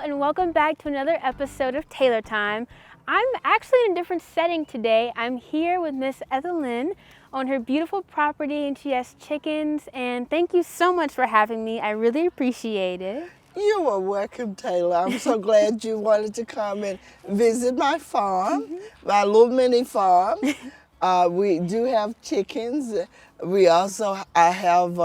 and welcome back to another episode of Taylor Time. I'm actually in a different setting today. I'm here with Miss Eggcellent on her beautiful property, and she has chickens, and thank you so much for having me. I really appreciate it. You are welcome, Taylor. I'm so glad you wanted to come and visit my farm, my little mini farm. We do have chickens. We also, I have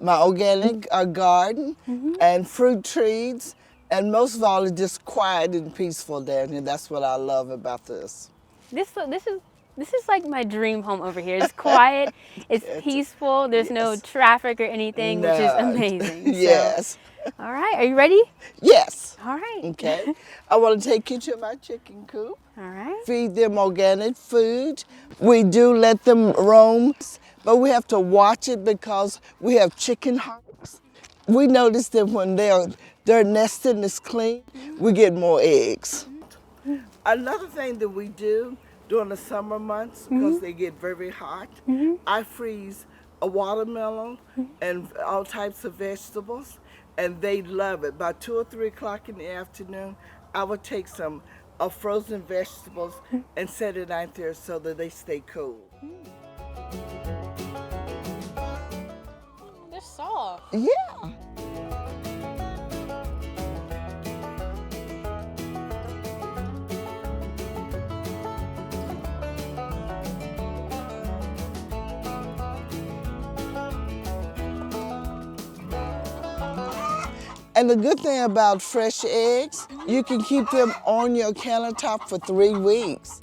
my organic garden and fruit trees. And most of all, it's just quiet and peaceful down here. That's what I love about this. This is like my dream home over here. It's quiet, it's peaceful, there's no traffic or anything, which is amazing. Yes. So, all right, are you ready? Yes. All right. Okay. I want to take you to my chicken coop. All right. Feed them organic food. We do let them roam, but we have to watch it because we have chicken hawks. We notice that when their nesting is clean, we get more eggs. Another thing that we do during the summer months, because they get very hot, I freeze a watermelon and all types of vegetables, and they love it. By 2 or 3 o'clock in the afternoon, I would take some frozen vegetables and set it out there so that they stay cool. They're soft. Yeah. And the good thing about fresh eggs, you can keep them on your countertop for 3 weeks.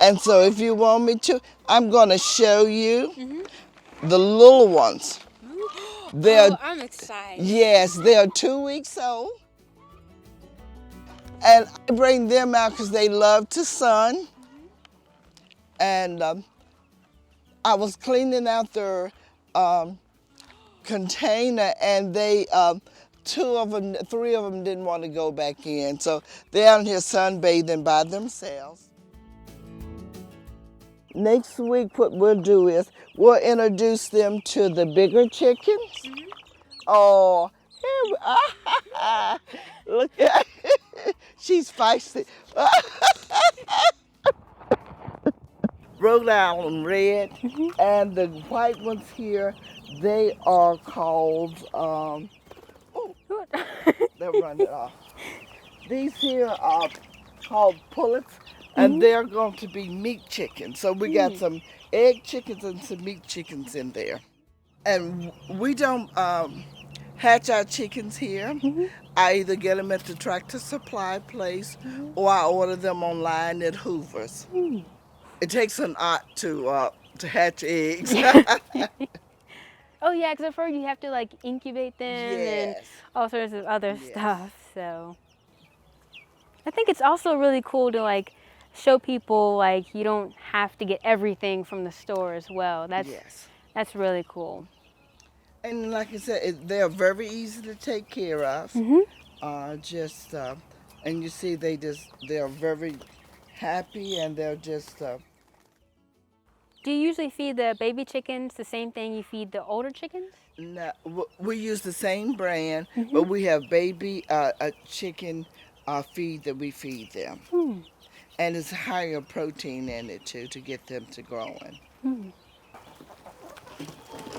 And so if you want me to, I'm gonna show you the little ones. I'm excited. Yes, they are 2 weeks old. And I bring them out because they love to sun. And I was cleaning out their container, and they, 3 of them didn't want to go back in. So they're out here sunbathing by themselves. Next week, what we'll do is we'll introduce them to the bigger chickens. Oh, look at she's feisty. Rhode Island red, and the white ones here, they are called, they're running off. These here are called pullets, and they're going to be meat chickens. So we got some egg chickens and some meat chickens in there. And we don't hatch our chickens here. I either get them at the Tractor Supply place or I order them online at Hoover's. It takes an art to hatch eggs. Oh yeah, because at first you have to like incubate them and all sorts of other stuff. So I think it's also really cool to like show people like you don't have to get everything from the store as well. That's really cool. And like I said, they're very easy to take care of. And you see they're very happy, and they're just. Do you usually feed the baby chickens the same thing you feed the older chickens? No, we use the same brand, but we have baby chicken feed that we feed them. And it's higher protein in it too to get them to growing.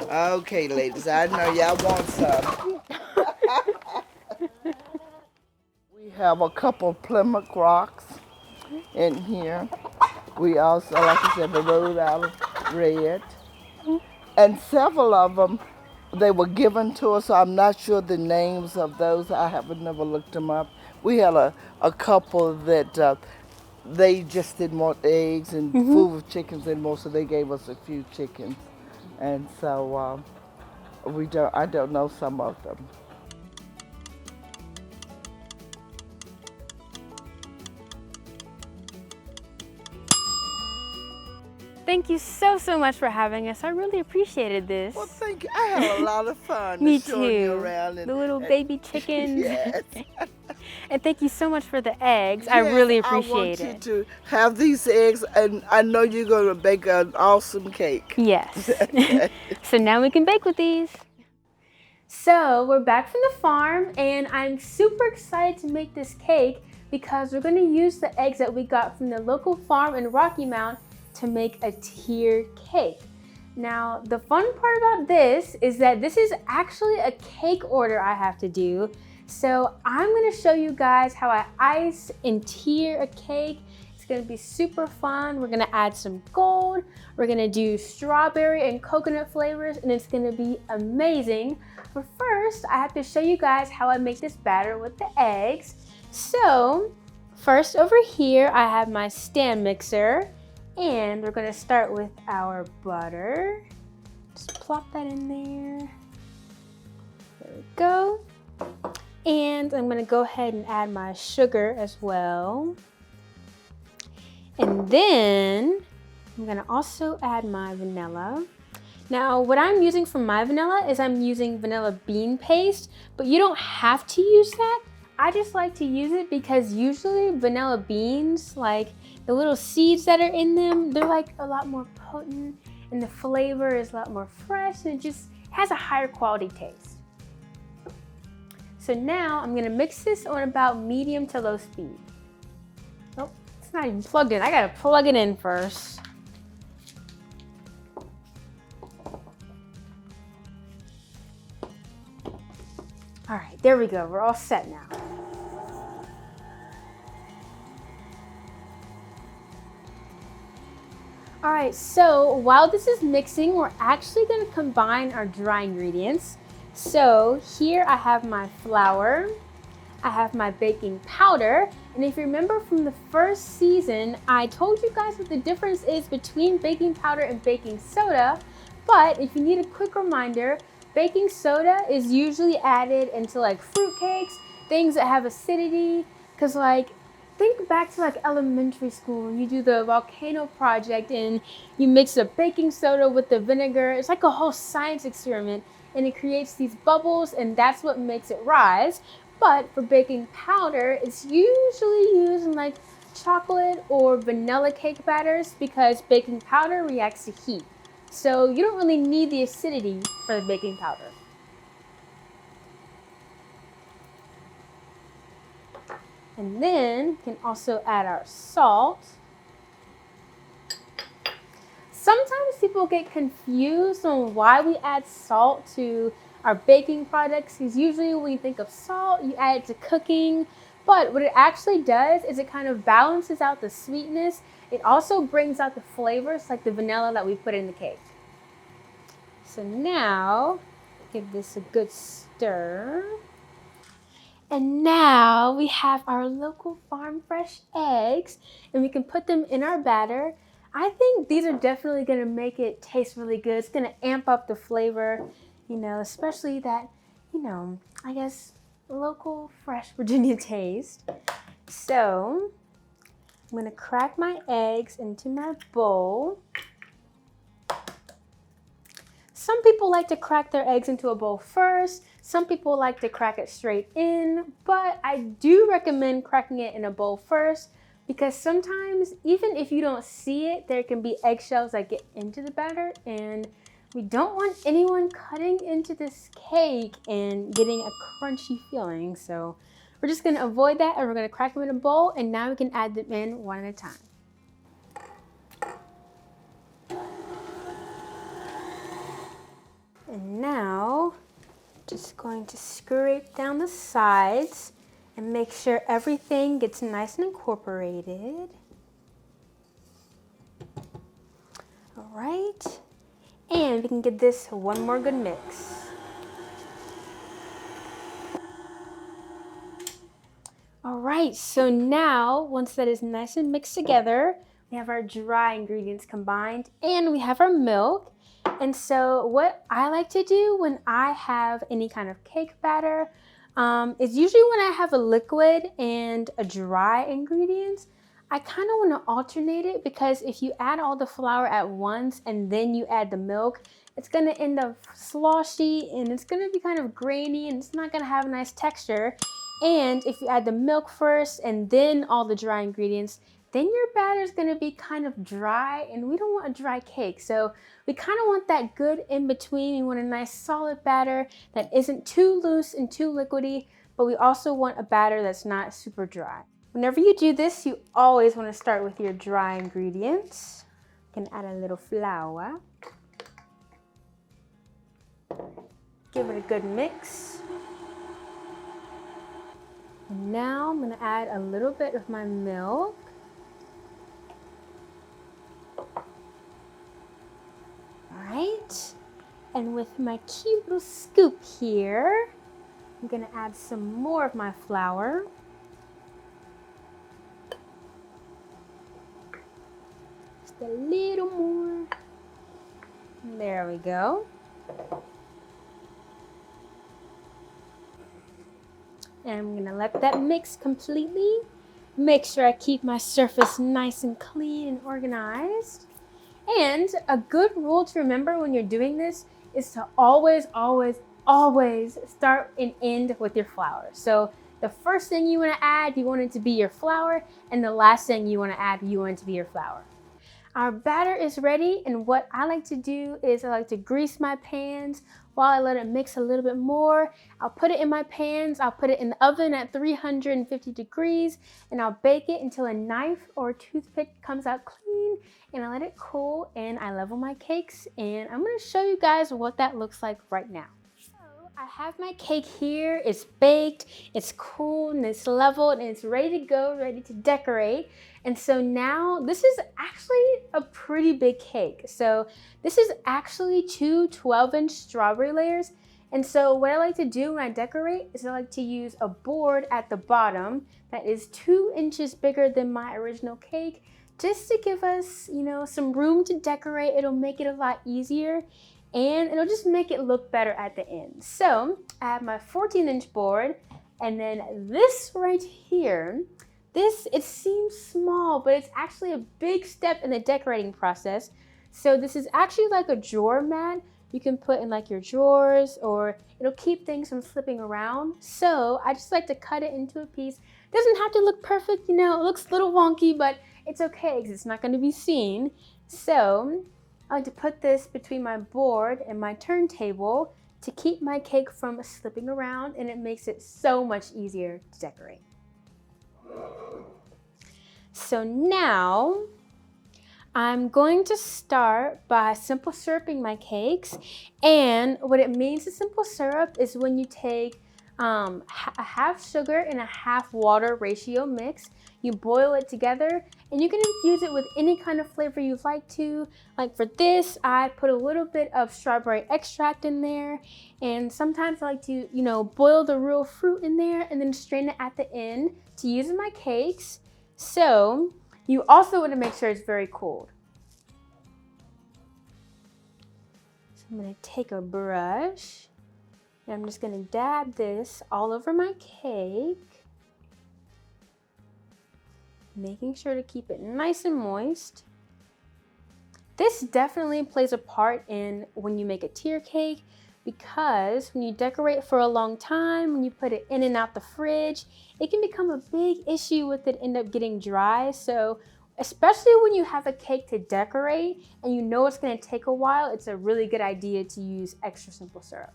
Okay, ladies, I know y'all want some. We have a couple Plymouth Rocks in here. We also, like I said, the Rhode Island red. And several of them, they were given to us, so I'm not sure the names of those. I haven't never looked them up. We had a couple that they just didn't want eggs and food with chickens anymore, so they gave us a few chickens. And so I don't know some of them. Thank you so much for having us. I really appreciated this. Well, thank you. I had a lot of fun. Me showing you too. around The little baby chickens. Yes. And thank you so much for the eggs. I Yes, really I appreciate want you it. to have these eggs, and I know you're going to bake an awesome cake. Yes. Okay. So now we can bake with these. So we're back from the farm, and I'm super excited to make this cake because we're going to use the eggs that we got from the local farm in Rocky Mount to make a tier cake. Now, the fun part about this is that this is actually a cake order I have to do. So I'm going to show you guys how I ice and tier a cake. It's going to be super fun. We're going to add some gold. We're going to do strawberry and coconut flavors, and it's going to be amazing. But first, I have to show you guys how I make this batter with the eggs. So first over here, I have my stand mixer, and we're going to start with our butter. Just plop that in there. There we go. And I'm going to go ahead and add my sugar as well. And then I'm going to also add my vanilla. Now, what I'm using for my vanilla is I'm using vanilla bean paste, but you don't have to use that. I just like to use it because usually vanilla beans, like the little seeds that are in them, they're like a lot more potent and the flavor is a lot more fresh and it just has a higher quality taste. So now I'm gonna mix this on about medium to low speed. Oh, it's not even plugged in. I gotta plug it in first. All right, there we go. We're all set now. All right, so while this is mixing, we're actually gonna combine our dry ingredients. So here I have my flour, I have my baking powder, and if you remember from the first season, I told you guys what the difference is between baking powder and baking soda, but if you need a quick reminder, baking soda is usually added into like fruit cakes, things that have acidity, because like, think back to like elementary school and you do the volcano project and you mix the baking soda with the vinegar. It's like a whole science experiment and it creates these bubbles and that's what makes it rise. But for baking powder, it's usually used in like chocolate or vanilla cake batters because baking powder reacts to heat. So you don't really need the acidity for the baking powder. And then we can also add our salt. Sometimes people get confused on why we add salt to our baking products, because usually when you think of salt, you add it to cooking. But what it actually does is it kind of balances out the sweetness. It also brings out the flavors like the vanilla that we put in the cake. So now, give this a good stir. And now we have our local farm fresh eggs and we can put them in our batter. I think these are definitely gonna make it taste really good. It's gonna amp up the flavor, you know, especially that, you know, I guess local fresh Virginia taste. So I'm gonna crack my eggs into my bowl. Some people like to crack their eggs into a bowl first. Some people like to crack it straight in, but I do recommend cracking it in a bowl first because sometimes, even if you don't see it, there can be eggshells that get into the batter and we don't want anyone cutting into this cake and getting a crunchy feeling. So we're just gonna avoid that and we're gonna crack them in a bowl and now we can add them in one at a time. And now, just going to scrape down the sides and make sure everything gets nice and incorporated. All right, and we can give this one more good mix. All right, so now, once that is nice and mixed together, we have our dry ingredients combined and we have our milk. And so what I like to do when I have any kind of cake batter is usually when I have a liquid and a dry ingredient, I kind of want to alternate it because if you add all the flour at once and then you add the milk, it's going to end up sloshy and it's going to be kind of grainy and it's not going to have a nice texture. And if you add the milk first and then all the dry ingredients, then your batter is going to be kind of dry, and we don't want a dry cake. So we kind of want that good in between. We want a nice solid batter that isn't too loose and too liquidy, but we also want a batter that's not super dry. Whenever you do this, you always want to start with your dry ingredients. You can add a little flour. Give it a good mix. And now I'm going to add a little bit of my milk. Alright, and with my cute little scoop here, I'm going to add some more of my flour. Just a little more. There we go. And I'm going to let that mix completely. Make sure I keep my surface nice and clean and organized. And a good rule to remember when you're doing this is to always, always, always start and end with your flour. So the first thing you want to add, you want it to be your flour, and the last thing you want to add, you want it to be your flour. Our batter is ready, and what I like to do is I like to grease my pans while I let it mix a little bit more. I'll put it in my pans, I'll put it in the oven at 350 degrees, and I'll bake it until a knife or a toothpick comes out clean, and I let it cool, and I level my cakes, and I'm going to show you guys what that looks like right now. I have my cake here. It's baked, it's cool, and it's leveled, and it's ready to go, ready to decorate. And so now this is actually a pretty big cake. So this is actually two 12-inch strawberry layers. And so what I like to do when I decorate is I like to use a board at the bottom that is 2 inches bigger than my original cake, just to give us, you know, some room to decorate. It'll make it a lot easier, and it'll just make it look better at the end. So I have my 14-inch board, and then this right here, it seems small, but it's actually a big step in the decorating process. So this is actually like a drawer mat you can put in like your drawers, or it'll keep things from slipping around. So I just like to cut it into a piece. It doesn't have to look perfect, you know, it looks a little wonky, but it's okay because it's not going to be seen. So I like to put this between my board and my turntable to keep my cake from slipping around, and it makes it so much easier to decorate. So now I'm going to start by simple syruping my cakes, and what it means to simple syrup is when you take a half sugar and a half water ratio mix. You boil it together, and you can infuse it with any kind of flavor you'd like to. Like for this, I put a little bit of strawberry extract in there, and sometimes I like to, you know, boil the real fruit in there and then strain it at the end to use in my cakes. So you also want to make sure it's very cold. So I'm going to take a brush, and I'm just going to dab this all over my cake, making sure to keep it nice and moist. This definitely plays a part in when you make a tier cake, because when you decorate for a long time, when you put it in and out the fridge, it can become a big issue with it end up getting dry. So especially when you have a cake to decorate and you know it's going to take a while, it's a really good idea to use extra simple syrup.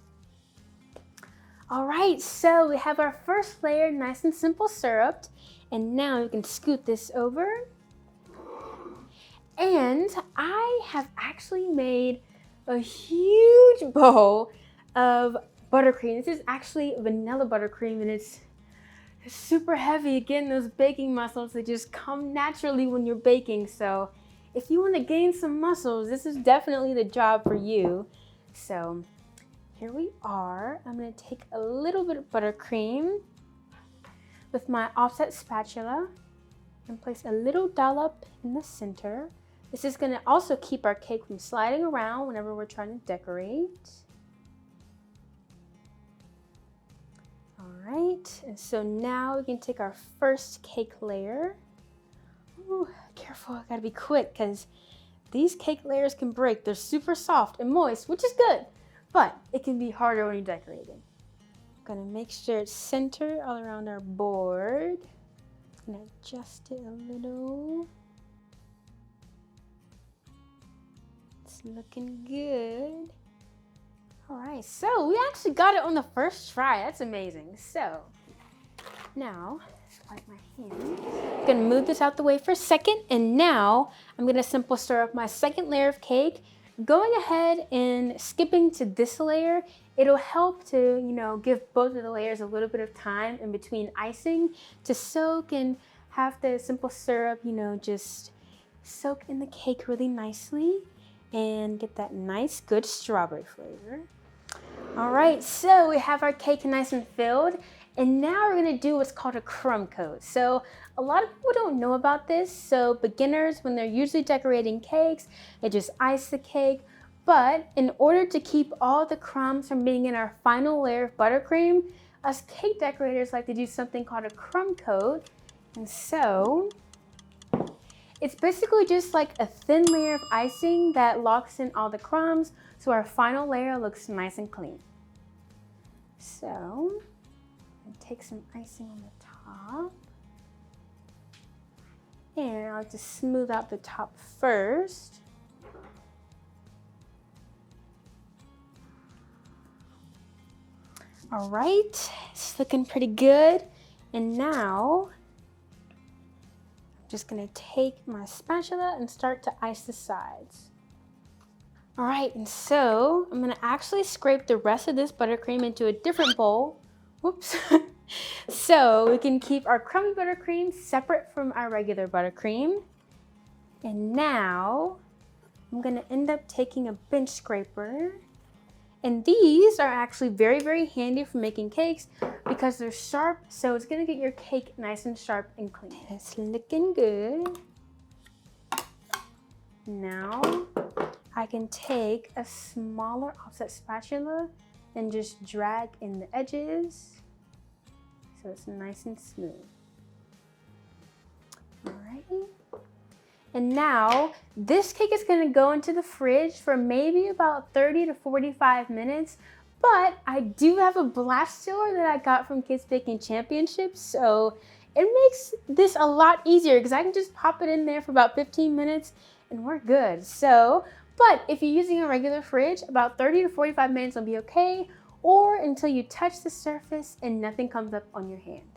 All right, so we have our first layer nice and simple syruped, and now we can scoot this over. And I have actually made a huge bowl of buttercream. This is actually vanilla buttercream, and it's super heavy. Again, those baking muscles, they just come naturally when you're baking. So if you want to gain some muscles, this is definitely the job for you. So here we are. I'm going to take a little bit of buttercream with my offset spatula and place a little dollop in the center. This is going to also keep our cake from sliding around whenever we're trying to decorate. All right, and so now we can take our first cake layer. Ooh, careful, I gotta be quick because these cake layers can break. They're super soft and moist, which is good, but it can be harder when you're decorating. Gonna make sure it's centered all around our board. Gonna adjust it a little. It's looking good. All right, so we actually got it on the first try. That's amazing. So now, wipe my hands. I'm gonna move this out the way for a second, and now I'm gonna simple stir up my second layer of cake. Going ahead and skipping to this layer, it'll help to, give both of the layers a little bit of time in between icing to soak and have the simple syrup, just soak in the cake really nicely and get that nice, good strawberry flavor. All right, so we have our cake nice and filled, and now we're gonna do what's called a crumb coat. So a lot of people don't know about this. So beginners, when they're usually decorating cakes, they just ice the cake. But in order to keep all the crumbs from being in our final layer of buttercream, us cake decorators like to do something called a crumb coat. And so it's basically just like a thin layer of icing that locks in all the crumbs so our final layer looks nice and clean. So take some icing on the top. And I'll just smooth out the top first. All right, it's looking pretty good. And now, I'm just gonna take my spatula and start to ice the sides. All right, and so I'm gonna actually scrape the rest of this buttercream into a different bowl. Whoops. So we can keep our crummy buttercream separate from our regular buttercream. And now I'm gonna end up taking a bench scraper. And these are actually very, very handy for making cakes because they're sharp, so it's gonna get your cake nice and sharp and clean. It's looking good. Now I can take a smaller offset spatula and just drag in the edges so it's nice and smooth. All right. And now this cake is gonna go into the fridge for maybe about 30 to 45 minutes, but I do have a blast chiller that I got from Kids Baking Championships, so it makes this a lot easier because I can just pop it in there for about 15 minutes and we're good. So, but if you're using a regular fridge, about 30 to 45 minutes will be okay, or until you touch the surface and nothing comes up on your hand.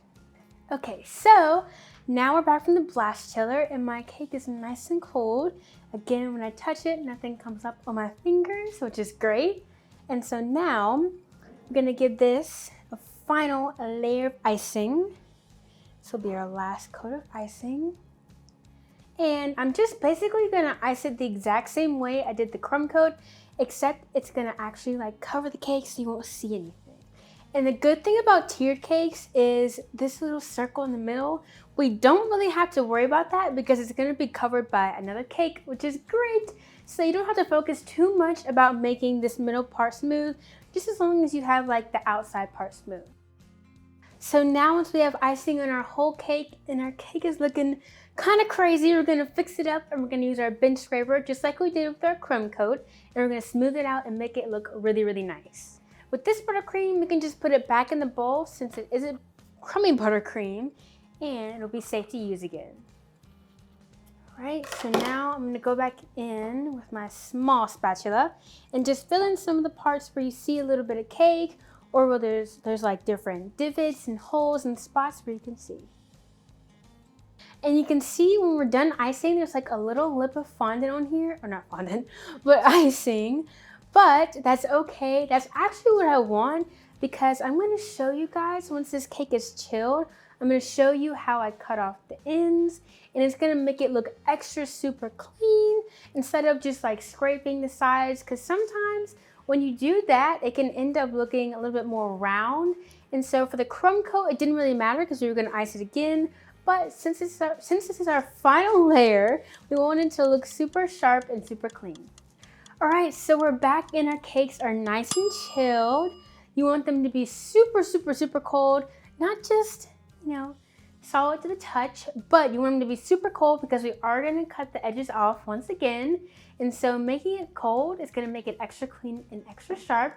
Okay, so now we're back from the blast chiller and my cake is nice and cold. Again, when I touch it, nothing comes up on my fingers, which is great. And so now I'm gonna give this a final layer of icing. This will be our last coat of icing. And I'm just basically gonna ice it the exact same way I did the crumb coat, except it's gonna actually like cover the cake so you won't see anything. And the good thing about tiered cakes is this little circle in the middle, we don't really have to worry about that because it's gonna be covered by another cake, which is great. So you don't have to focus too much about making this middle part smooth, just as long as you have like the outside part smooth. So now once we have icing on our whole cake and our cake is looking kind of crazy, we're gonna fix it up and we're gonna use our bench scraper just like we did with our crumb coat, and we're gonna smooth it out and make it look really, really nice. With this buttercream, we can just put it back in the bowl since it isn't crummy buttercream, and it'll be safe to use again. All right, so now I'm gonna go back in with my small spatula and just fill in some of the parts where you see a little bit of cake or where there's like different divots and holes and spots where you can see. And you can see when we're done icing, there's like a little lip of fondant on here, or not fondant, but icing. But that's okay. That's actually what I want because I'm going to show you guys once this cake is chilled. I'm going to show you how I cut off the ends, and it's going to make it look extra super clean instead of just like scraping the sides, because sometimes when you do that, it can end up looking a little bit more round. And so for the crumb coat, it didn't really matter because we were going to ice it again. But since this is our final layer, we want it to look super sharp and super clean. All right, so we're back and our cakes are nice and chilled. You want them to be super, super, super cold, not just, solid to the touch, but you want them to be super cold because we are gonna cut the edges off once again. And so making it cold is gonna make it extra clean and extra sharp.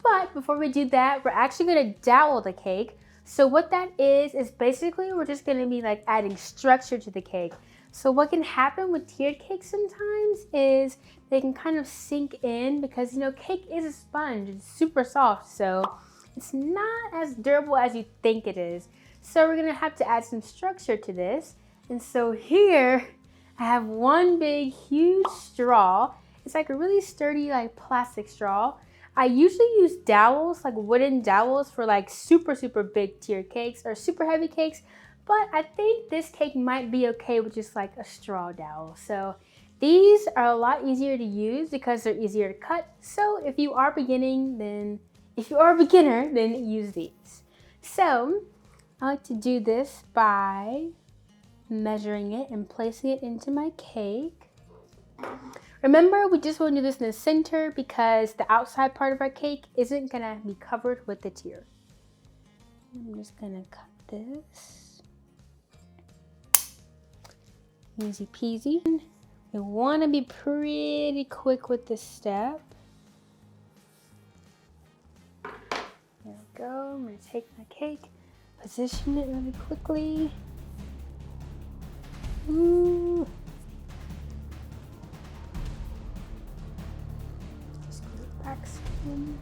But before we do that, we're actually gonna dowel the cake. So what that is basically we're just gonna be like adding structure to the cake. So what can happen with tiered cakes sometimes is they can kind of sink in because, you know, cake is a sponge. It's super soft, so it's not as durable as you think it is. So we're gonna have to add some structure to this. And so here I have one big, huge straw. It's like a really sturdy, like plastic straw. I usually use dowels, like wooden dowels for like super, super big tier cakes or super heavy cakes. But I think this cake might be okay with just like a straw dowel. So these are a lot easier to use because they're easier to cut. So if you are a beginner, then use these. So I like to do this by measuring it and placing it into my cake. Remember, we just want to do this in the center because the outside part of our cake isn't gonna be covered with the tier. I'm just gonna cut this. Easy peasy. We want to be pretty quick with this step. There we go. I'm going to take my cake, position it really quickly. Ooh. Just go to the back skin.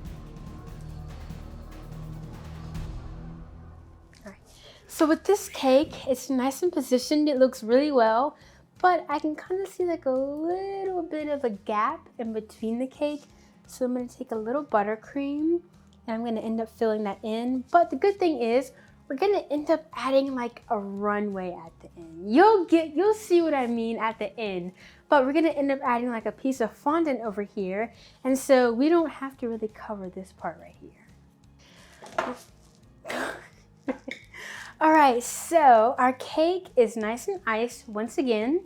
So with this cake, it's nice and positioned. It looks really well, but I can kind of see like a little bit of a gap in between the cake. So I'm going to take a little buttercream and I'm going to end up filling that in. But the good thing is we're going to end up adding like a runway at the end. You'll see what I mean at the end. But we're going to end up adding like a piece of fondant over here. And so we don't have to really cover this part right here. All right, so our cake is nice and iced once again.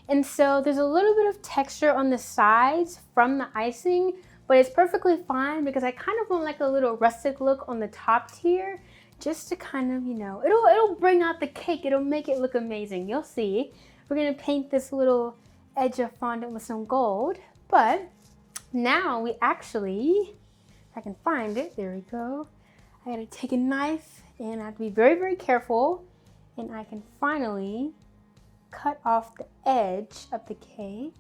And so there's a little bit of texture on the sides from the icing, but it's perfectly fine because I kind of want like a little rustic look on the top tier just to kind of, you know, it'll bring out the cake. It'll make it look amazing. You'll see. We're gonna paint this little edge of fondant with some gold, but now we actually, if I can find it, there we go. I gotta take a knife and I have to be very, very careful. And I can finally cut off the edge of the cake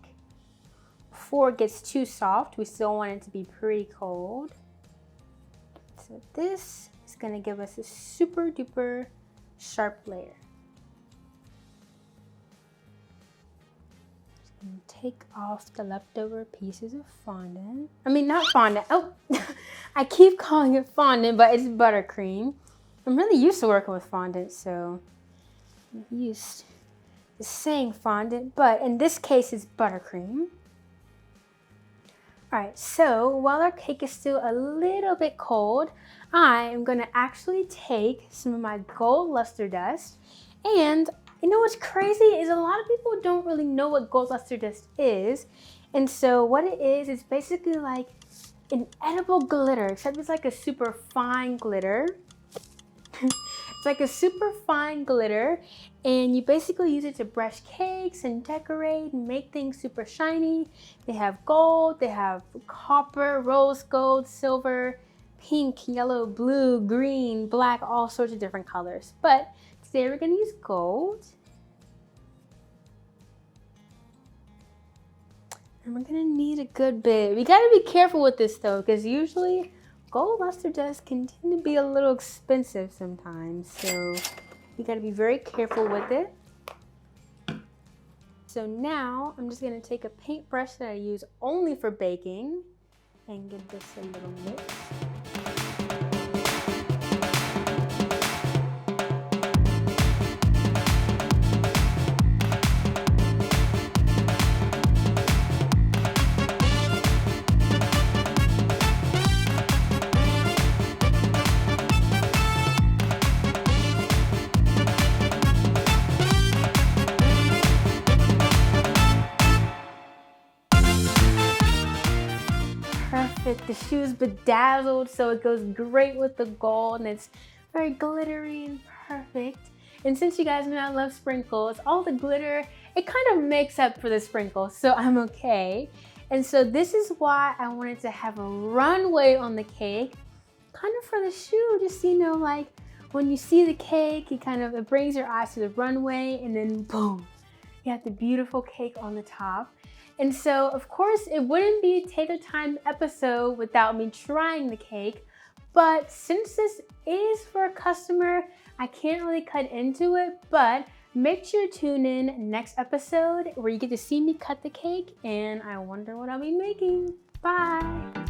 before it gets too soft. We still want it to be pretty cold. So this is gonna give us a super duper sharp layer. Take off the leftover pieces of fondant. I mean, not fondant. Oh, I keep calling it fondant, but it's buttercream. I'm really used to working with fondant, so I'm used to saying fondant, but in this case, it's buttercream. All right, so while our cake is still a little bit cold, I am gonna actually take some of my gold luster dust. And you know what's crazy is a lot of people don't really know what gold luster dust is. And so what it is basically like an edible glitter, except it's like a super fine glitter. It's like a super fine glitter, and you basically use it to brush cakes and decorate and make things super shiny. They have gold, they have copper, rose gold, silver, pink, yellow, blue, green, black, all sorts of different colors. But today we're gonna use gold. And we're gonna need a good bit. We gotta be careful with this though, because usually gold luster dust can tend to be a little expensive sometimes, so you gotta be very careful with it. So now I'm just gonna take a paintbrush that I use only for baking and give this a little mix. Perfect. The shoe is bedazzled, so it goes great with the gold, and it's very glittery and perfect. And since you guys know I love sprinkles, all the glitter, it kind of makes up for the sprinkles, so I'm okay. And so this is why I wanted to have a runway on the cake, kind of for the shoe, just, you know, like when you see the cake, it brings your eyes to the runway, and then boom, you have the beautiful cake on the top. And so, of course, it wouldn't be a Tater Time episode without me trying the cake, but since this is for a customer, I can't really cut into it, but make sure to tune in next episode where you get to see me cut the cake, and I wonder what I'll be making. Bye!